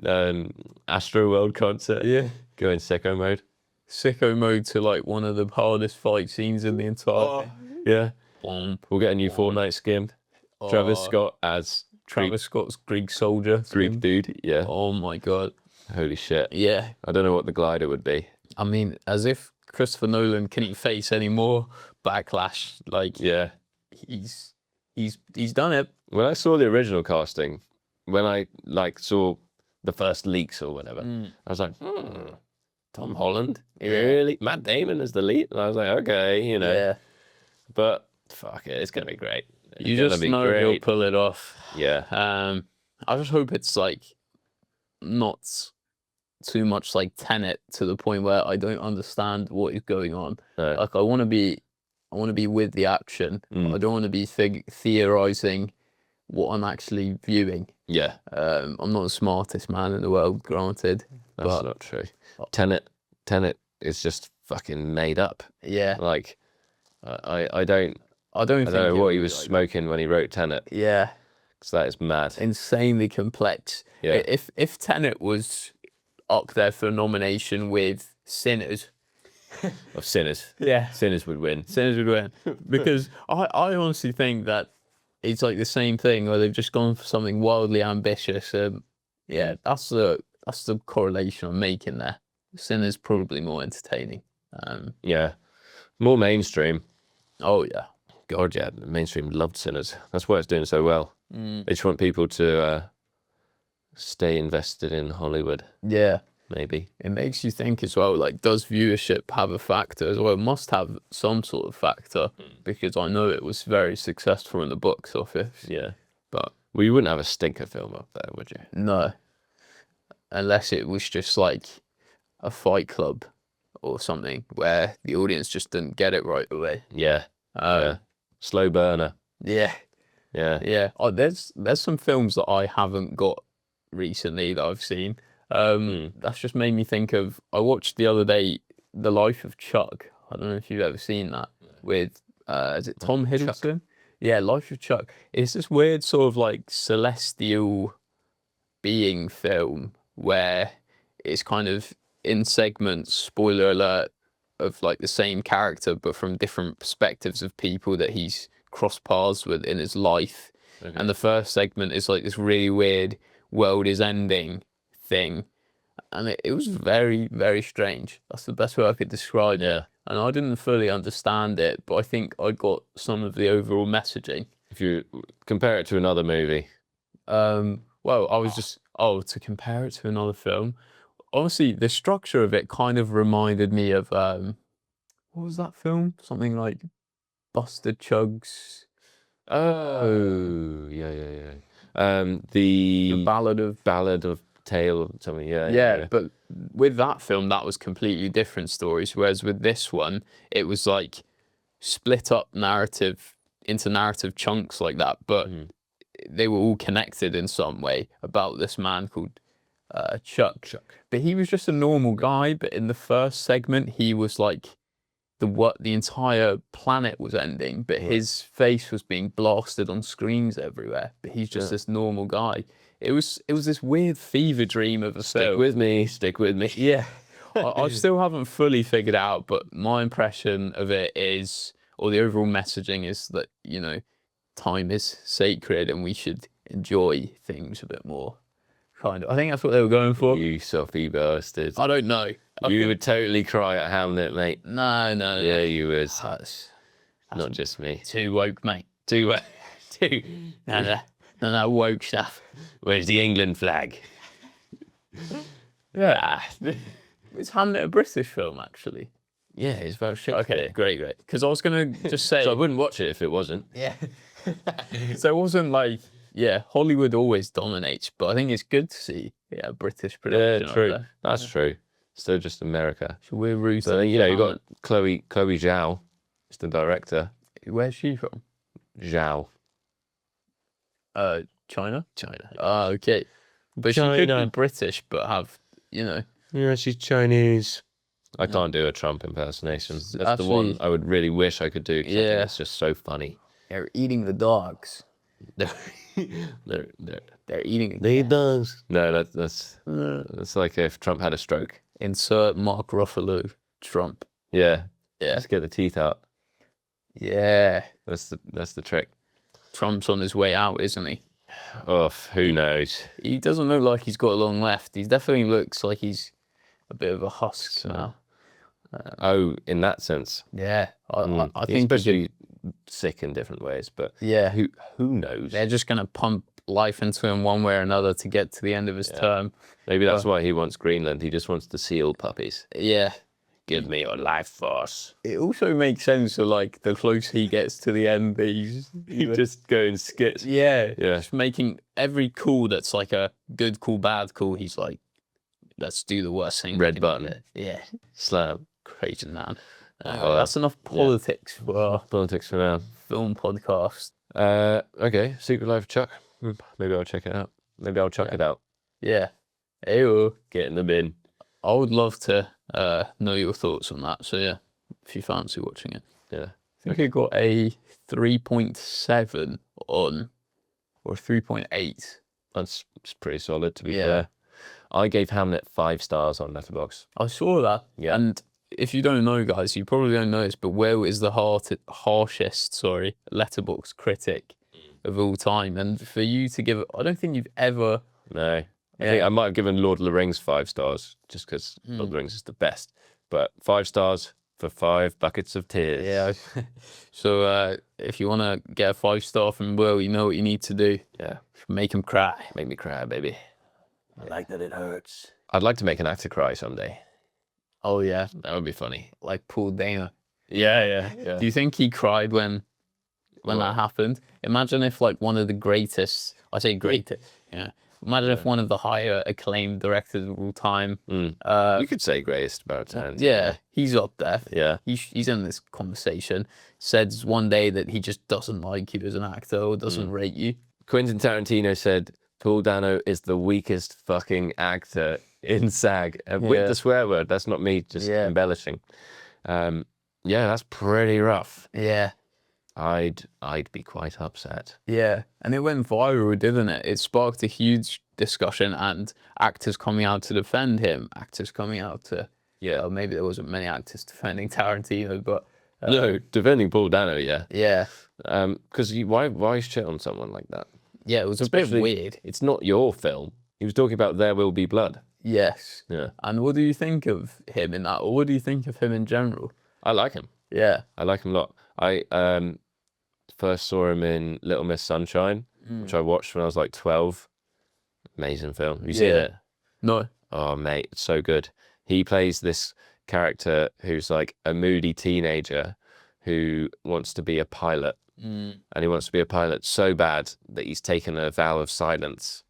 an Astro World concert. Yeah. Going sicko mode. Sicko mode to like one of the hardest fight scenes in the entire... Yeah. We'll get a new Fortnite skin. Travis Scott as... Travis Scott's Greek soldier. Greek dude, yeah. Oh my God. Holy shit. Yeah. I don't know what the glider would be. I mean, as if Christopher Nolan couldn't face any more backlash. Like, yeah, he's done it. When I saw the original casting, when I saw the first leaks or whatever, I was like, Tom Holland, really? Matt Damon as the lead? And I was like, okay, Yeah. But fuck it, it's gonna be great. You just know he'll pull it off. Yeah. I just hope it's like not too much like Tenet to the point where I don't understand what is going on. No. Like I want to be with the action. I don't want to be theorizing what I'm actually viewing. Yeah. I'm not the smartest man in the world, granted. That's not true. Tenet is just fucking made up. Yeah. Like I don't know what he was smoking when he wrote Tenet. Yeah. Because that is mad. Insanely complex. Yeah. If Tenet was up there for nomination with Sinners. Of Sinners. Yeah. Sinners would win. Sinners would win. Because I honestly think that it's like the same thing where they've just gone for something wildly ambitious. Yeah, that's the correlation I'm making there. Sinners probably more entertaining. Yeah. More mainstream. Oh, yeah. God, yeah. The mainstream loved Sinners. That's why it's doing so well. They just want people to stay invested in Hollywood. Yeah. Maybe. It makes you think as well, like, does viewership have a factor as well? It must have some sort of factor because I know it was very successful in the box office. Yeah. But well, you wouldn't have a stinker film up there, would you? No. Unless it was just like a Fight Club or something where the audience just didn't get it right away. Yeah. Slow burner. Yeah. Yeah. Yeah. Oh, there's some films that I haven't got recently that I've seen. That's just made me think of, I watched the other day The Life of Chuck. I don't know if you've ever seen that with is it Tom Hiddleston? Chuck. Yeah, Life of Chuck. It's this weird sort of like celestial being film where it's kind of in segments, spoiler alert, of like the same character, but from different perspectives of people that he's crossed paths with in his life. Okay. And the first segment is like this really weird world is ending thing. And it was very, very strange. That's the best way I could describe it. And I didn't fully understand it, but I think I got some of the overall messaging. If you compare it to another movie. Well, I was just, to compare it to another film. Honestly, the structure of it kind of reminded me of, what was that film? Something like Buster Chugg's. Oh, yeah. The Ballad of Tale or something, yeah. But with that film, that was completely different stories. Whereas with this one, it was like split up narrative into narrative chunks like that, but they were all connected in some way about this man called Chuck. But he was just a normal guy. But in the first segment, he was like the entire planet was ending, but his face was being blasted on screens everywhere. But he's just this normal guy. It was this weird fever dream of a film. Stick with me. Yeah. I still haven't fully figured out, but my impression of it is, or the overall messaging is that, you know, time is sacred and we should enjoy things a bit more. Kind of. I think that's what they were going for. You softy bastard. I don't know. You would totally cry at Hamlet, mate. No. Yeah, you would. That's not just me. Too woke, mate. Too woke. No, woke stuff. Where's the England flag? Yeah. Is Hamlet a British film, actually? Yeah, it's about Shakespeare. Okay, great. Because I was going to just say... So I wouldn't watch it if it wasn't. Yeah. So it wasn't like... Yeah, Hollywood always dominates, but I think it's good to see a British production. Yeah, true. That's true. Still just America. So we're rooting. So, you know, you've got Chloe Zhao, is the director. Where's she from? Zhao. China? China. Okay. But she could be British, but have, you know... Yeah, she's Chinese. I can't do a Trump impersonation. That's the one I would really wish I could do. Yeah. It's just so funny. They're eating the dogs. they're eating the dogs. No, that's like if Trump had a stroke. Insert Mark Ruffalo Trump. Yeah. Let's get the teeth out. Yeah. That's the trick. Trump's on his way out, isn't he? Oh, who knows? He doesn't look like he's got a long left. He definitely looks like he's a bit of a husk now. In that sense. Yeah. I think he's especially sick in different ways, but yeah, who knows? They're just going to pump life into him one way or another to get to the end of his term. Maybe that's why he wants Greenland. He just wants to seal puppies. Yeah. Give me your life force. It also makes sense that, like, the closer he gets to the end, he's just going skits. Yeah. Just making every call that's like a good call, bad call, he's like, let's do the worst thing. Red button. Yeah. Slam. Crazy man. That's enough politics for our now. Film podcast. Okay, Secret Life of Chuck. Maybe I'll check it out. Maybe I'll chuck it out. Yeah. Ew. Get in the bin. I would love to know your thoughts on that. So yeah, if you fancy watching it. Yeah. I think it got a 3.7 on, or 3.8. That's pretty solid, to be fair. I gave Hamlet 5 stars on Letterboxd. I saw that. Yeah. And if you don't know, guys, you probably don't know this, but Will is the harshest Letterboxd critic of all time. And for you to give it, I don't think you've ever... No. I think I might have given Lord of the Rings 5 stars, just because Lord of the Rings is the best. But 5 stars for 5 buckets of tears. Yeah. So if you want to get a 5-star from Will, you know what you need to do. Yeah. Make him cry. Make me cry, baby. I like that it hurts. I'd like to make an actor cry someday. Oh, yeah. That would be funny. Like Paul Dano. Yeah. Do you think he cried when that happened? Imagine if, like, one of the greatest, I say greatest, imagine if one of the higher acclaimed directors of all time. You could say greatest about Tarantino. Yeah, he's up there. Yeah. He's in this conversation. Said one day that he just doesn't like you as an actor or doesn't rate you. Quentin Tarantino said Paul Dano is the weakest fucking actor in SAG. With the swear word, that's not me just embellishing. That's pretty rough. Yeah. I'd be quite upset. Yeah, and it went viral, didn't it? It sparked a huge discussion, and actors coming out to defend him, actors coming out to, Yeah. maybe there wasn't many actors defending Tarantino, but No, defending Paul Dano, yeah. yeah, Because why shit on someone like that? yeah, it was a bit Especially- weird. It's not your film. He was talking about There Will Be Blood. Yes. Yeah. And what do you think of him in that, or what do you think of him in general? I like him. Yeah. I like him a lot. I first saw him in Little Miss Sunshine, which I watched when I was like 12. Amazing film. Have you seen Yeah. it? No. Oh, mate, it's so good. He plays this character who's like a moody teenager who wants to be a pilot. And he wants to be a pilot so bad that he's taken a vow of silence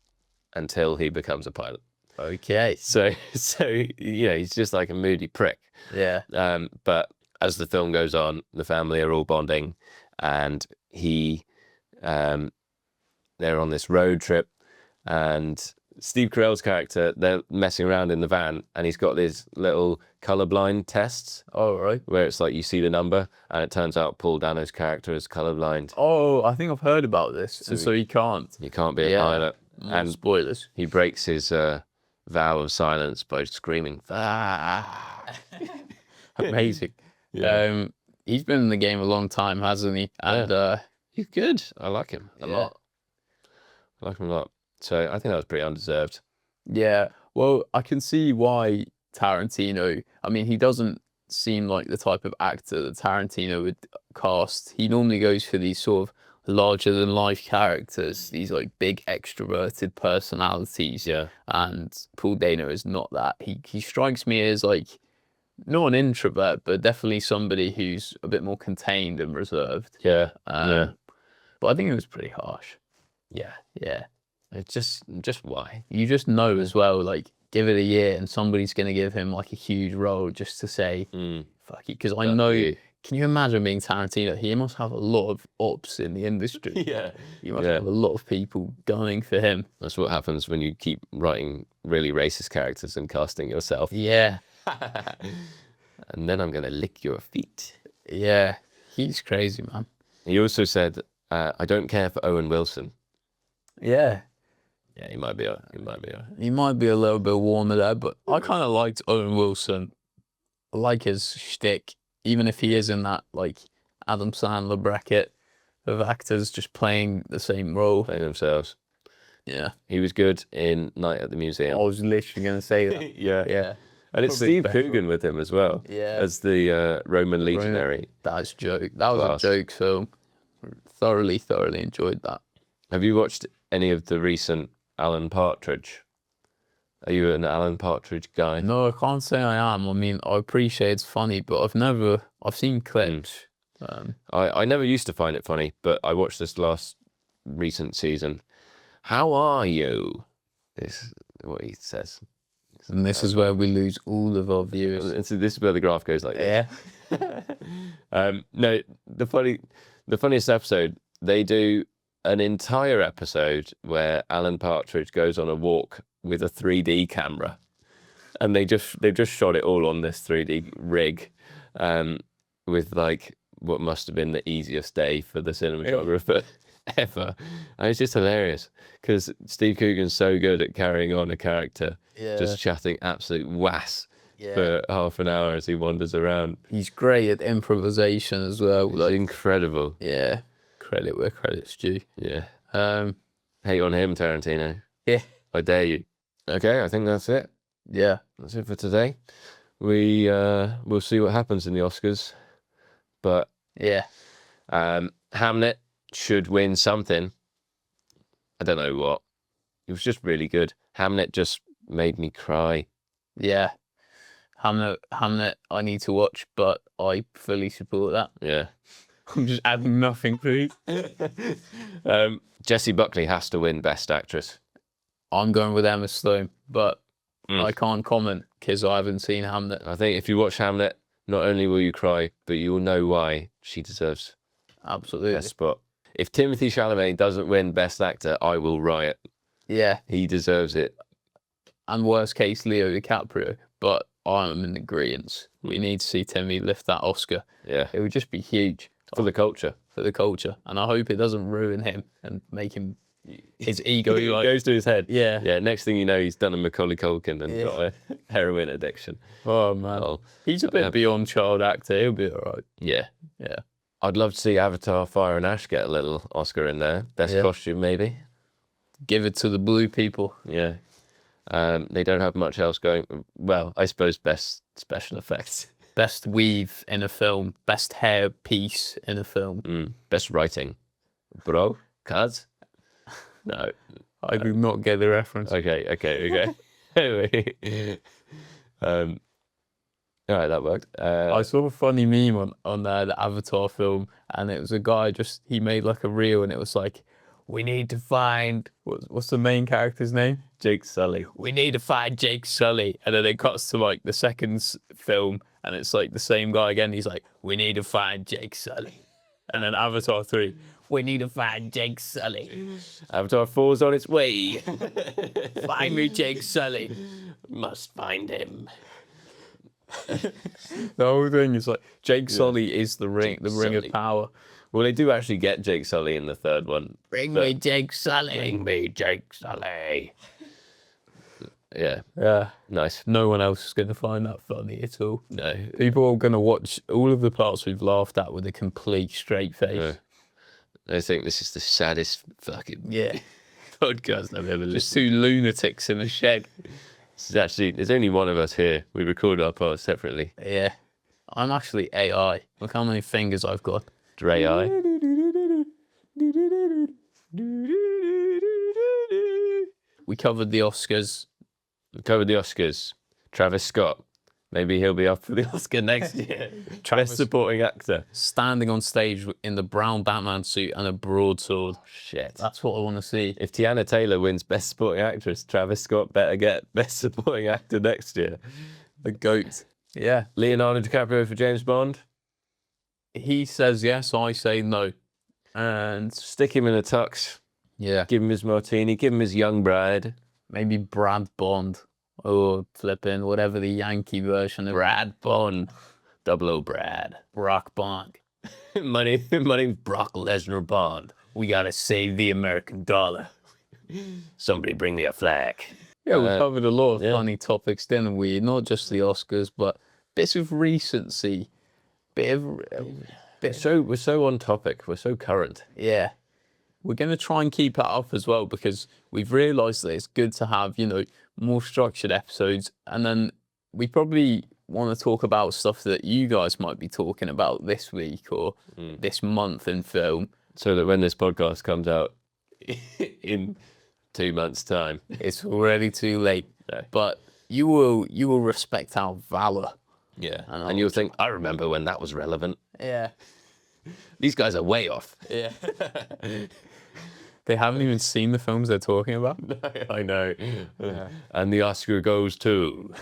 until he becomes a pilot. Okay. So he's just like a moody prick. Yeah. But as the film goes on, the family are all bonding, and they're on this road trip, and Steve Carell's character, they're messing around in the van, and he's got these little colorblind tests. Oh, right. Where it's like you see the number, and it turns out Paul Dano's character is colorblind. Oh, I think I've heard about this. So he can't. You can't be a pilot. And spoilers. He breaks his vow of silence by screaming. Ah. Amazing. Yeah. He's been in the game a long time, hasn't he? And he's good. I like him a Yeah. lot. I like him a lot. So I think that was pretty undeserved. yeah. Well, I can see why Tarantino. I mean, he doesn't seem like the type of actor that Tarantino would cast. He normally goes for these sort of larger than life characters, these like big extroverted personalities. Yeah. And Paul Dano is not that. He strikes me as like not an introvert, but definitely somebody who's a bit more contained and reserved. Yeah. But I think it was pretty harsh. Yeah. Yeah. It's just why? You just know as well, like, give it a year and somebody's going to give him like a huge role just to say, fuck it. Because I know, can you imagine being Tarantino? He must have a lot of ops in the industry. Yeah. He must have a lot of people going for him. That's what happens when you keep writing really racist characters and casting yourself. Yeah. And then I'm going to lick your feet. Yeah. He's crazy, man. He also said, I don't care for Owen Wilson. Yeah. Yeah, he might be. He might be a little bit warmer there, but I kind of liked Owen Wilson. I like his shtick, even if he is in that like Adam Sandler bracket of actors just playing the same role. Playing themselves. Yeah. He was good in Night at the Museum. I was literally going to say that. Yeah. Yeah. And it's Probably Steve better. Coogan with him as well. Yeah. As the Roman legionary. That's joke. That was Class. a joke film. Thoroughly enjoyed that. Have you watched any of the recent Alan Partridge? Are you an Alan Partridge guy? No, I can't say I am. I mean, I appreciate it's funny, but I've seen clips. I never used to find it funny, but I watched this last recent season. How are you? This is what he says. And this is where we lose all of our viewers. And so this is where the graph goes like this. Yeah. No, the funniest episode, they do an entire episode where Alan Partridge goes on a walk with a 3D camera, and they've just shot it all on this 3D rig, with like what must have been the easiest day for the cinematographer ever. And it's just hilarious because Steve Coogan's so good at carrying on a character, just chatting absolute wass for half an hour as he wanders around. He's great at improvisation as well. Like, incredible. Yeah. Credit where credit's due. Yeah. Um, Hate on him, Tarantino. Yeah. I dare you. Okay, I think that's it. Yeah. That's it for today. We'll see what happens in the Oscars. But Yeah. Hamlet should win something. I don't know what. It was just really good. Hamlet just made me cry. Yeah. Hamlet, I need to watch, but I fully support that. Yeah. I'm just adding nothing, please. Jessie Buckley has to win Best Actress. I'm going with Emma Stone, but I can't comment because I haven't seen Hamlet. I think if you watch Hamlet, not only will you cry, but you will know why she deserves Absolutely. Best Spot. If Timothée Chalamet doesn't win Best Actor, I will riot. Yeah. He deserves it. And worst case, Leo DiCaprio. But I'm in agreement. We need to see Timmy lift that Oscar. Yeah. It would just be huge For the culture. for the culture. And I hope it doesn't ruin him and make him his ego It like goes to his head. Yeah. Yeah. Next thing you know, he's done a Macaulay Culkin and got a heroin addiction. Oh man, he's a bit beyond child actor. He'll be all right. Yeah. Yeah. I'd love to see Avatar: Fire and Ash get a little Oscar in there. Best costume, maybe. Give it to the blue people. Yeah. They don't have much else going. Well, I suppose best special effects. Best weave in a film. Best hair piece in a film. Best writing. Bro? Cuz? No. I do not get the reference. Okay. Anyway. All right, that worked. I saw a funny meme on the Avatar film, and it was a guy he made like a reel, and it was like, we need to find, what's the main character's name? Jake Sully. We need to find Jake Sully. And then it cuts to like the second film, and it's like the same guy again. He's like, we need to find Jake Sully. And then Avatar 3, we need to find Jake Sully. Avatar 4's on its way. Find me Jake Sully. Must find him. The whole thing is like, Jake Sully is the ring of power. Well, they do actually get Jake Sully in the third one. Bring me Jake Sully. Bring me Jake Sully. Yeah. Yeah. Nice. No one else is going to find that funny at all. No. People are going to watch all of the parts we've laughed at with a complete straight face. I think this is the saddest fucking podcast I've ever listened to. Just two lunatics in a shed. This is actually, there's only one of us here. We record our parts separately. Yeah. I'm actually AI. Look how many fingers I've got. Dre I. We covered the Oscars. We covered the Oscars. Travis Scott. Maybe he'll be up for the Oscar next year. Best supporting actor. Standing on stage in the brown Batman suit and a broadsword. Shit. That's what I want to see. If Tiana Taylor wins Best Supporting Actress, Travis Scott better get Best Supporting Actor next year. The GOAT. Yeah. Leonardo DiCaprio for James Bond. He says yes, I say no. And stick him in a tux. Yeah. Give him his martini. Give him his young bride. Maybe Brad Bond. Or flipping whatever the Yankee version of Brad Bond. 00 Brad. Brock Bond. my name's Brock Lesnar Bond. We gotta save the American dollar. Somebody bring me a flag. Yeah, we covered a lot of funny topics, didn't we? Not just the Oscars, but bits of recency. We're so on topic. We're so current. Yeah. We're going to try and keep it up as well, because we've realised that it's good to have, more structured episodes. And then we probably want to talk about stuff that you guys might be talking about this week or this month in film. So that when this podcast comes out in 2 months' time, it's already too late. No. But you will respect our valour. Yeah. And you'll think, I remember when that was relevant. Yeah. These guys are way off. Yeah. They haven't even seen the films they're talking about. No, I know. Yeah. And the Oscar goes to.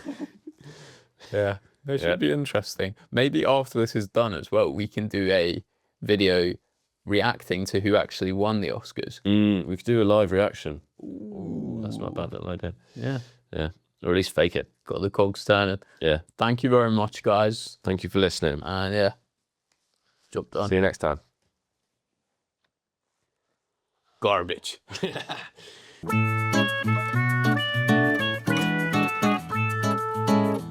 Yeah. It should be interesting. Maybe after this is done as well, we can do a video reacting to who actually won the Oscars. We could do a live reaction. Ooh, that's not a bad little idea. Yeah. Yeah. Or at least fake it. Got the cogs turning. Yeah. Thank you very much, guys. Thank you for listening. And yeah. Job done. See you next time. Garbage.